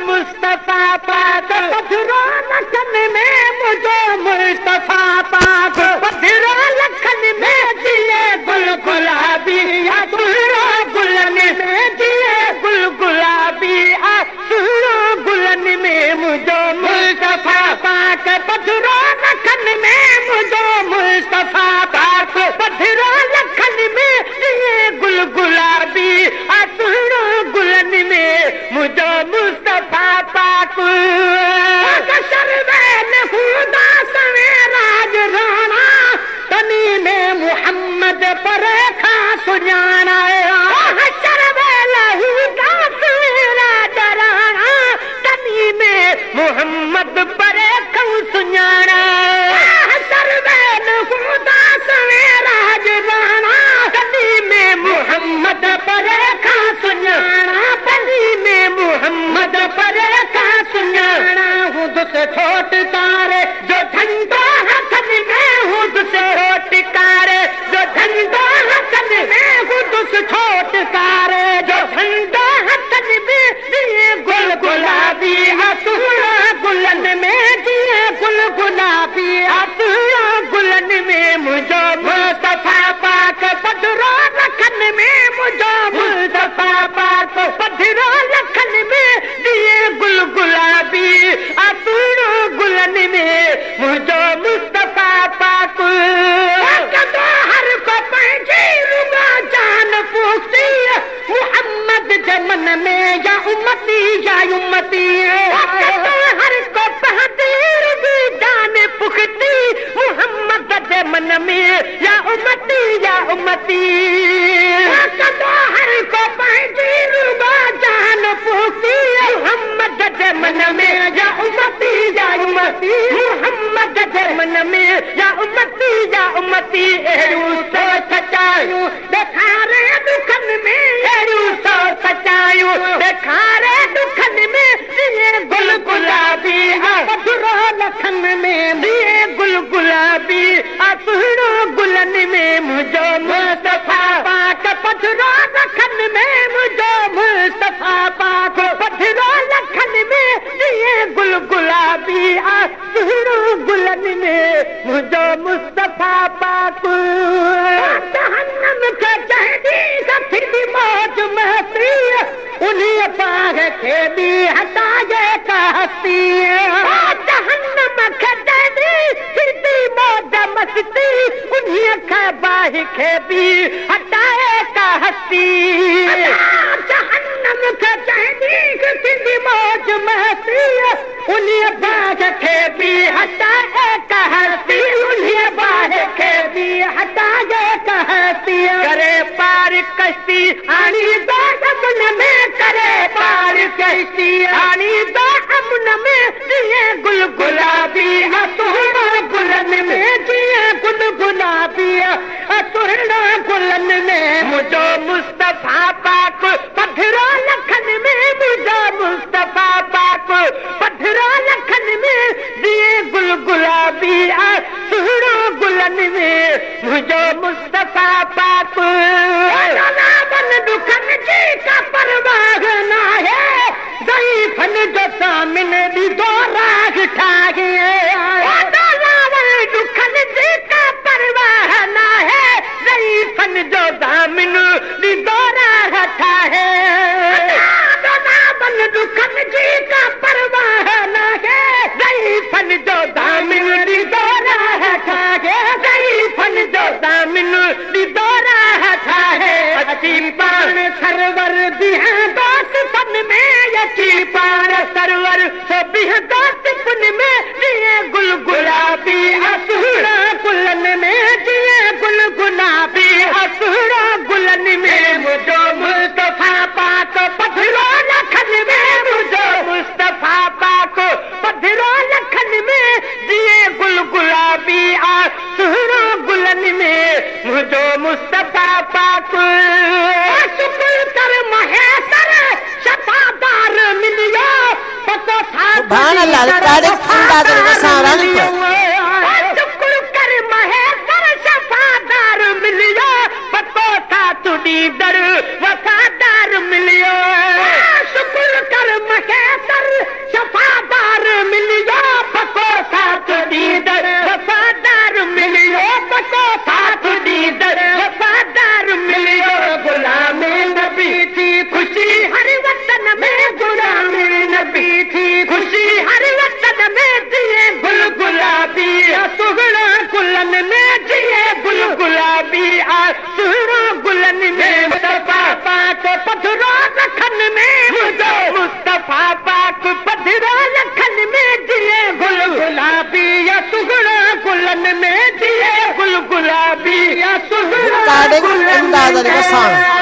मुस्तफा पाक पधरो लखन में मुझो मुस्तफा पाक पधरो लखन में दिए गुल गुलाबी सुनो गुलन में दिए गुल गुलाबी सुनो गुलन में मुझो मुस्तफा पाक पधरो लखन में मुझो मुस्तफा पाक पधरो लखन में दिए गुल गुलाबी सुनो गुलन में मुझो मुस्तफा पाक शर्बैन खुदा सवे राज राणा तनी में मुहम्मद पर खा सुजाना शर्बैन खुदा सवे राज राणा तनी में मुहम्मद पर खा सुजाना शर्बैन खुदा सवे राज राणा तनी में मुहम्मद पर खा सुजाना तनी में मुहम्मद पर खा सुजाना हुद से छोटकारे जो झंडा हसन में हुद से छोटकारे जो झंडा हसन में हुद से छोटकारे जो झंडा हसन में दिए गुल गुलाबी असुरा गुलन में दिए गुल गुलाबी असुरा गुलन में मुझो मुस्तफा पाक पधरो लखन में मुझो मुस्तफा पाक पधरो लखन में दिए गुल गुलाबी असुरा गुलन में मुझो मुस्तफा पाक हर को पंजी रुगा जान पूछती मुहम्मद जमन में या उम्मती हर को बहादुर भी जान पुखती मुहम्मद जमन में या उम्मती हर को पंजी रुगा जान पूछती मुहम्मद जमन में या उम्मती मुहम्मद जमन में या उम्मती एरू सो सचायूं देखा रे दुखन में एरू सो सचायूं देखा रे दुखन में दिए गुल गुलाबी पधरो लखन में दिए गुल गुलाबी सुनो गुलन में मुझो मुस्तफा पाक पधरो लखन में मुझो मुस्तफा पाक पधरो लखन में दिए गुल गुलाबी सुनो गुलन में मुझो मुस्तफा पाक जहन्नम के जहदी का फिर भी मौज महती उन्हीं पाग के भी हटाए कहती जहन्नम के जहदी फिर भी मौज मस्ती उन्हीं का बाह के भी हटाए कहती जहन्नम के जहदी फिर भी मौज महती उन्हीं बाग के भी हटाए कहती उन्हीं बाह के भी हटाए कहती करे पार कश्ती आनी दो अमन में करे पार कश्ती आनी दो अमन में दिए गुल गुलाबी सुरना गुलन में दिए गुल गुलाबी सुरना गुलन में मुझो मुस्तफा पाक पधरो लखन में मुझो मुस्तफा पाक पधरो लखन में दिए गुल गुलाबी सुरना गुलन में मुझो मुस्तफा पाक बन दुखन जी का परवाह ना है ज़ईफ़न जो सामिन दी दो राग ठागे दुखन जी का परवाह ना है ज़ईफ़न जो सामिन दी दो राग ठागे दुखन जी का परवाह ना है ज़ईफ़न जो सामिन दी दो राग ठागे ज़ईफ़न जो सामिन दी दो राग ठागे अच्छी पान सरवर दिहा दोस्त पन में अच्छी पान सरवर सभी दोस्त पन में दिए गुल गुलाबी असुरा गुलन में दिए गुल गुलाबी असुरा गुलन में मुझो मुस्तफा पाक पधरो लखन में मुझो मुस्तफा पाक पधरो लखन में दिए गुल गुलाबी असुरा गुलन में मुझो मुस्तफा पाक सुभान अल्लाह तारीख अंदाज वसारन शुक्र कर महेश्वर शफादार मिलियो पतो था तुडी दर वफादार मिलियो शुक्र कर महेश्वर सालन में दिए गुल गुलाबी रिकॉर्डिंग इमदाद अली बसान